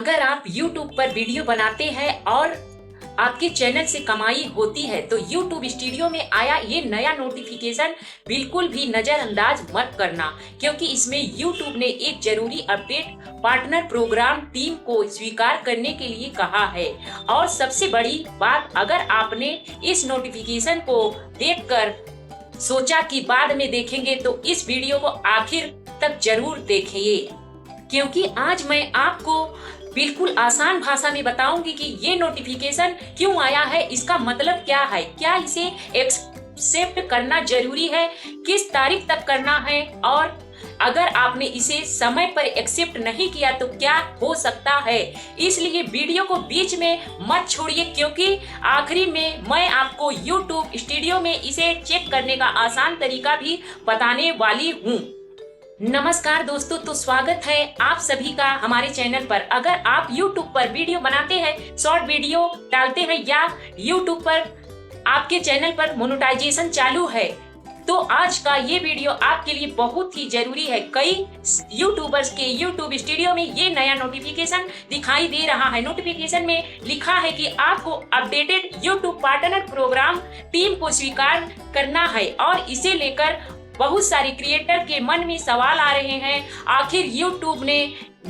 अगर आप YouTube पर वीडियो बनाते हैं और आपके चैनल से कमाई होती है तो YouTube स्टूडियो में आया ये नया नोटिफिकेशन बिल्कुल भी नजरअंदाज मत करना, क्योंकि इसमें YouTube ने एक जरूरी अपडेट पार्टनर प्रोग्राम टीम को स्वीकार करने के लिए कहा है। और सबसे बड़ी बात, अगर आपने इस नोटिफिकेशन को देखकर सोचा कि बाद में देखेंगे तो इस वीडियो को आखिर तक जरूर देखिए, क्योंकि आज मैं आपको बिल्कुल आसान भाषा में बताऊंगी कि ये नोटिफिकेशन क्यों आया है, इसका मतलब क्या है, क्या इसे एक्सेप्ट करना जरूरी है, किस तारीख तक करना है, और अगर आपने इसे समय पर एक्सेप्ट नहीं किया तो क्या हो सकता है। इसलिए वीडियो को बीच में मत छोड़िए, क्योंकि आखिरी में मैं आपको YouTube स्टूडियो में इसे चेक करने का आसान तरीका भी बताने वाली हूँ। नमस्कार दोस्तों, तो स्वागत है आप सभी का हमारे चैनल पर। अगर आप YouTube पर वीडियो बनाते हैं, शॉर्ट वीडियो डालते हैं या YouTube पर आपके चैनल पर मोनेटाइजेशन चालू है, तो आज का ये वीडियो आपके लिए बहुत ही जरूरी है। कई यूट्यूबर्स के YouTube स्टूडियो में ये नया नोटिफिकेशन दिखाई दे रहा है। नोटिफिकेशन में लिखा है कि आपको updated YouTube partner program team को स्वीकार करना है, और इसे लेकर बहुत सारे क्रिएटर के मन में सवाल आ रहे हैं, आखिर YouTube ने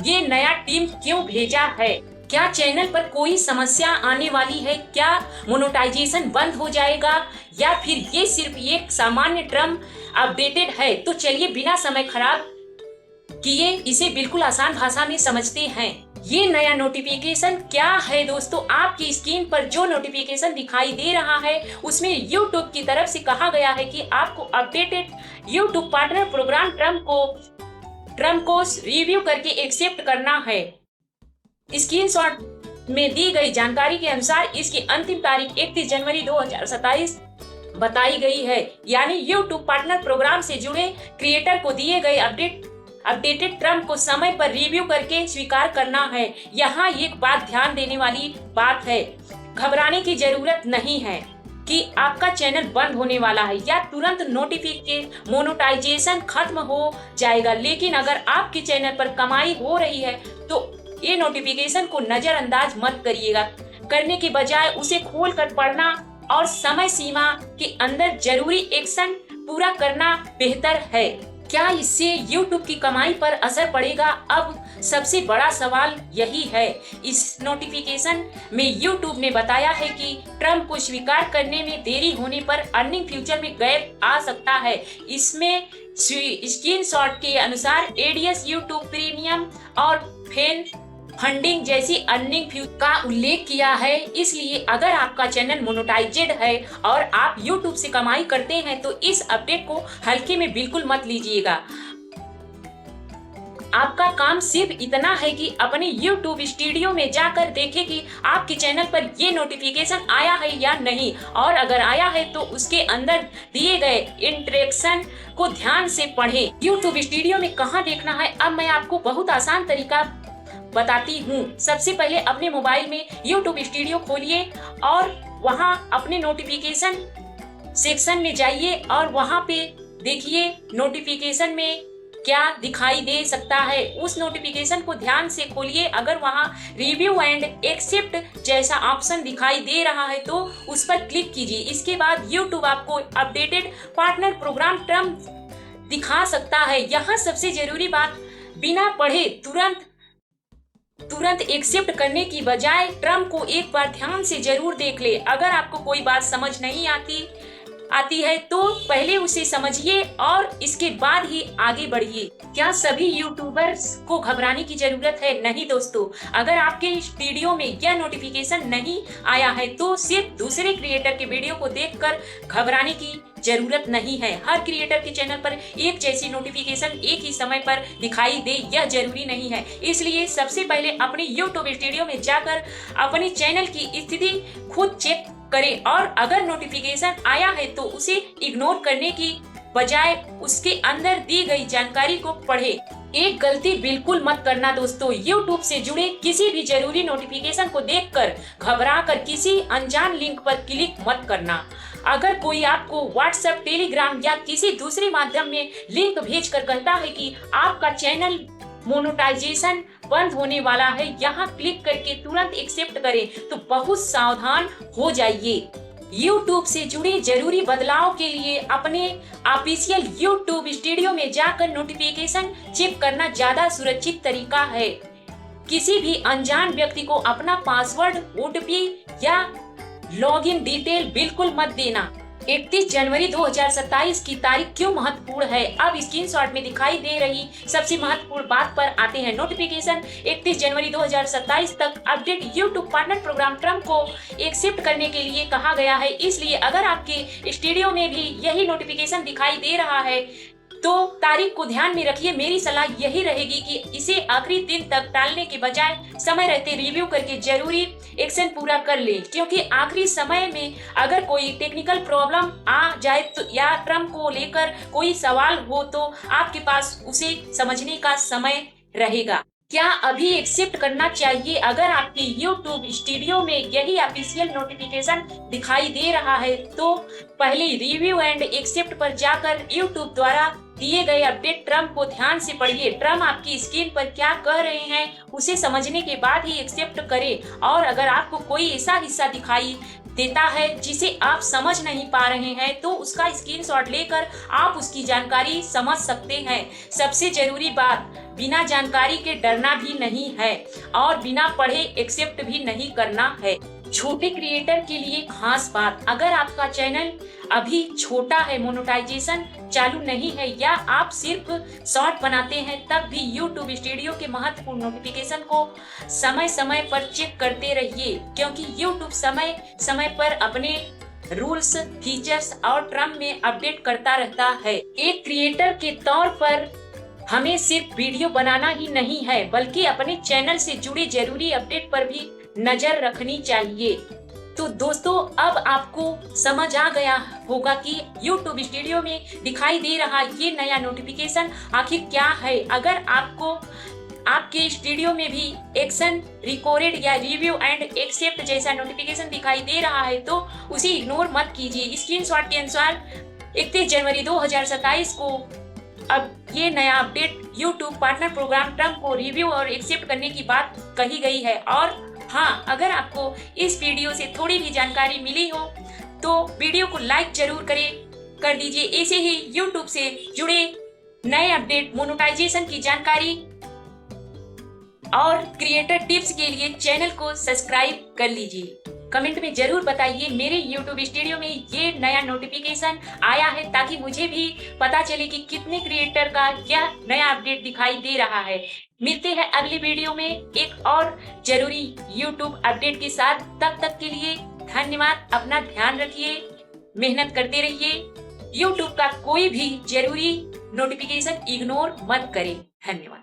ये नया टीम क्यों भेजा है, क्या चैनल पर कोई समस्या आने वाली है, क्या मोनेटाइजेशन बंद हो जाएगा, या फिर ये सिर्फ एक सामान्य टर्म अपडेटेड है। तो चलिए बिना समय खराब किए इसे बिल्कुल आसान भाषा में समझते हैं। ये नया नोटिफिकेशन क्या है दोस्तों, आपकी स्क्रीन पर जो नोटिफिकेशन दिखाई दे रहा है उसमें YouTube की तरफ से कहा गया है कि आपको updated YouTube partner program term को रिव्यू करके एक्सेप्ट करना है। स्क्रीनशॉट में दी गई जानकारी के अनुसार इसकी अंतिम तारीख 31 जनवरी 2027 बताई गई है, यानी YouTube पार्टनर प्रोग्राम से जुड़े क्रिएटर को दिए गए अपडेटेड टर्म को समय पर रिव्यू करके स्वीकार करना है। यहाँ एक बात ध्यान देने वाली बात है, घबराने की जरूरत नहीं है कि आपका चैनल बंद होने वाला है या तुरंत मोनेटाइजेशन खत्म हो जाएगा। लेकिन अगर आपके चैनल पर कमाई हो रही है तो ये नोटिफिकेशन को नजरअंदाज मत करिएगा, करने के बजाय उसे खोल कर पढ़ना और समय सीमा के अंदर जरूरी एक्शन पूरा करना बेहतर है। क्या इससे YouTube की कमाई पर असर पड़ेगा? अब सबसे बड़ा सवाल यही है। इस नोटिफिकेशन में YouTube ने बताया है कि टर्म को स्वीकार करने में देरी होने पर अर्निंग फ्यूचर में गैप आ सकता है। इसमें स्क्रीनशॉट के अनुसार ADS, YouTube प्रीमियम और फंडिंग जैसी अर्निंग का उल्लेख किया है। इसलिए अगर आपका चैनल मोनेटाइजेड है और आप YouTube से कमाई करते हैं तो इस अपडेट को हल्के में बिल्कुल मत लीजिएगा। आपका काम सिर्फ इतना है कि अपने YouTube स्टूडियो में जाकर देखें कि आपके चैनल पर ये नोटिफिकेशन आया है या नहीं, और अगर आया है तो उसके अंदर दिए गए इंस्ट्रक्शन को ध्यान से पढ़ें। YouTube स्टूडियो में कहाँ देखना है, अब मैं आपको बहुत आसान तरीका बताती हूँ। सबसे पहले अपने मोबाइल में YouTube स्टूडियो खोलिए और वहाँ अपने नोटिफिकेशन सेक्शन में जाइए और वहाँ पे देखिए नोटिफिकेशन में क्या दिखाई दे सकता है। उस नोटिफिकेशन को ध्यान से खोलिए। अगर वहाँ रिव्यू एंड एक्सेप्ट जैसा ऑप्शन दिखाई दे रहा है तो उस पर क्लिक कीजिए। इसके बाद YouTube आपको अपडेटेड पार्टनर प्रोग्राम टर्म दिखा सकता है। यहाँ सबसे जरूरी बात, बिना पढ़े तुरंत एक्सेप्ट करने की बजाय टर्म को एक बार ध्यान से जरूर देख ले। अगर आपको कोई बात समझ नहीं आती है तो पहले उसे समझिए और इसके बाद ही आगे बढ़िए। क्या सभी यूट्यूबर्स को घबराने की जरूरत है? नहीं दोस्तों, अगर आपके वीडियो में यह नोटिफिकेशन नहीं आया है तो सिर्फ दूसरे क्रिएटर के वीडियो को देखकर घबराने की जरूरत नहीं है। हर क्रिएटर के चैनल पर एक जैसी नोटिफिकेशन एक ही समय पर दिखाई दे यह जरूरी नहीं है। इसलिए सबसे पहले अपने YouTube स्टूडियो में जाकर अपने चैनल की स्थिति खुद चेक करें, और अगर नोटिफिकेशन आया है तो उसे इग्नोर करने की बजाय उसके अंदर दी गई जानकारी को पढ़ें। एक गलती बिल्कुल मत करना दोस्तों, YouTube से जुड़े किसी भी जरूरी नोटिफिकेशन को देखकर घबराकर किसी अनजान लिंक पर क्लिक मत करना। अगर कोई आपको WhatsApp, टेलीग्राम या किसी दूसरे माध्यम में लिंक भेजकर कहता है कि आपका चैनल मोनेटाइजेशन बंद होने वाला है, यहाँ क्लिक करके तुरंत एक्सेप्ट करें। तो बहुत सावधान हो जाइए। YouTube से जुड़े जरूरी बदलाव के लिए अपने ऑफिशियल YouTube स्टूडियो में जाकर नोटिफिकेशन चेक करना ज्यादा सुरक्षित तरीका है। किसी भी अनजान व्यक्ति को अपना पासवर्ड, OTP या लॉगिन डिटेल बिल्कुल मत देना। 31 जनवरी 2027 की तारीख क्यों महत्वपूर्ण है, अब स्क्रीनशॉट में दिखाई दे रही सबसे महत्वपूर्ण बात पर आते हैं। नोटिफिकेशन 31 जनवरी 2027 तक update YouTube partner program terms को एक्सेप्ट करने के लिए कहा गया है। इसलिए अगर आपके स्टूडियो में भी यही नोटिफिकेशन दिखाई दे रहा है तो तारीख को ध्यान में रखिए। मेरी सलाह यही रहेगी कि इसे आखिरी दिन तक टालने के बजाय समय रहते रिव्यू करके जरूरी एक्शन पूरा कर लें, क्योंकि आखिरी समय में अगर कोई टेक्निकल प्रॉब्लम आ जाए तो या ट्रम्प को लेकर कोई सवाल हो तो आपके पास उसे समझने का समय रहेगा। क्या अभी एक्सेप्ट करना चाहिए? अगर आपके YouTube स्टूडियो में यही ऑफिशियल नोटिफिकेशन दिखाई दे रहा है तो पहले रिव्यू एंड एक्सेप्ट पर जाकर YouTube द्वारा दिए गए अपडेट ट्रम्प को ध्यान से पढ़िए। ट्रम्प आपकी स्क्रीन पर क्या कह रहे हैं उसे समझने के बाद ही एक्सेप्ट करें। और अगर आपको कोई ऐसा हिस्सा दिखाई देता है जिसे आप समझ नहीं पा रहे हैं तो उसका स्क्रीनशॉट लेकर आप उसकी जानकारी समझ सकते हैं। सबसे जरूरी बात, बिना जानकारी के डरना भी नहीं है और बिना पढ़े एक्सेप्ट भी नहीं करना है। छोटे क्रिएटर के लिए खास बात, अगर आपका चैनल अभी छोटा है, मोनेटाइजेशन चालू नहीं है या आप सिर्फ शॉर्ट बनाते हैं, तब भी YouTube स्टूडियो के महत्वपूर्ण नोटिफिकेशन को समय समय पर चेक करते रहिए, क्योंकि YouTube समय समय पर अपने रूल्स, फीचर्स और ट्रम्प में अपडेट करता रहता है। एक क्रिएटर के तौर पर हमें सिर्फ वीडियो बनाना ही नहीं है बल्कि अपने चैनल से जुड़े जरूरी अपडेट पर भी नजर रखनी चाहिए। तो दोस्तों, अब आपको समझ आ गया होगा कि YouTube स्टूडियो में दिखाई दे रहा ये नया नोटिफिकेशन आखिर क्या है। अगर आपको आपके स्टूडियो में भी एक्शन रिकॉर्डेड या रिव्यू एंड एक्सेप्ट जैसा नोटिफिकेशन दिखाई दे रहा है तो उसे इग्नोर मत कीजिए। स्क्रीनशॉट के अनुसार 31 जनवरी 2027 को अब ये नया update YouTube partner program terms को रिव्यू और एक्सेप्ट करने की बात कही गई है। और हाँ, अगर आपको इस वीडियो से थोड़ी भी जानकारी मिली हो तो वीडियो को लाइक जरूर कर दीजिए। ऐसे ही YouTube से जुड़े नए अपडेट, मोनेटाइजेशन की जानकारी और क्रिएटर टिप्स के लिए चैनल को सब्सक्राइब कर लीजिए। कमेंट में जरूर बताइए मेरे YouTube स्टूडियो में ये नया नोटिफिकेशन आया है, ताकि मुझे भी पता चले कि कितने क्रिएटर का क्या नया अपडेट दिखाई दे रहा है। मिलते हैं अगली वीडियो में एक और जरूरी YouTube अपडेट के साथ। तब तक के लिए धन्यवाद। अपना ध्यान रखिए, मेहनत करते रहिए। YouTube का कोई भी जरूरी नोटिफिकेशन इग्नोर मत करें। धन्यवाद।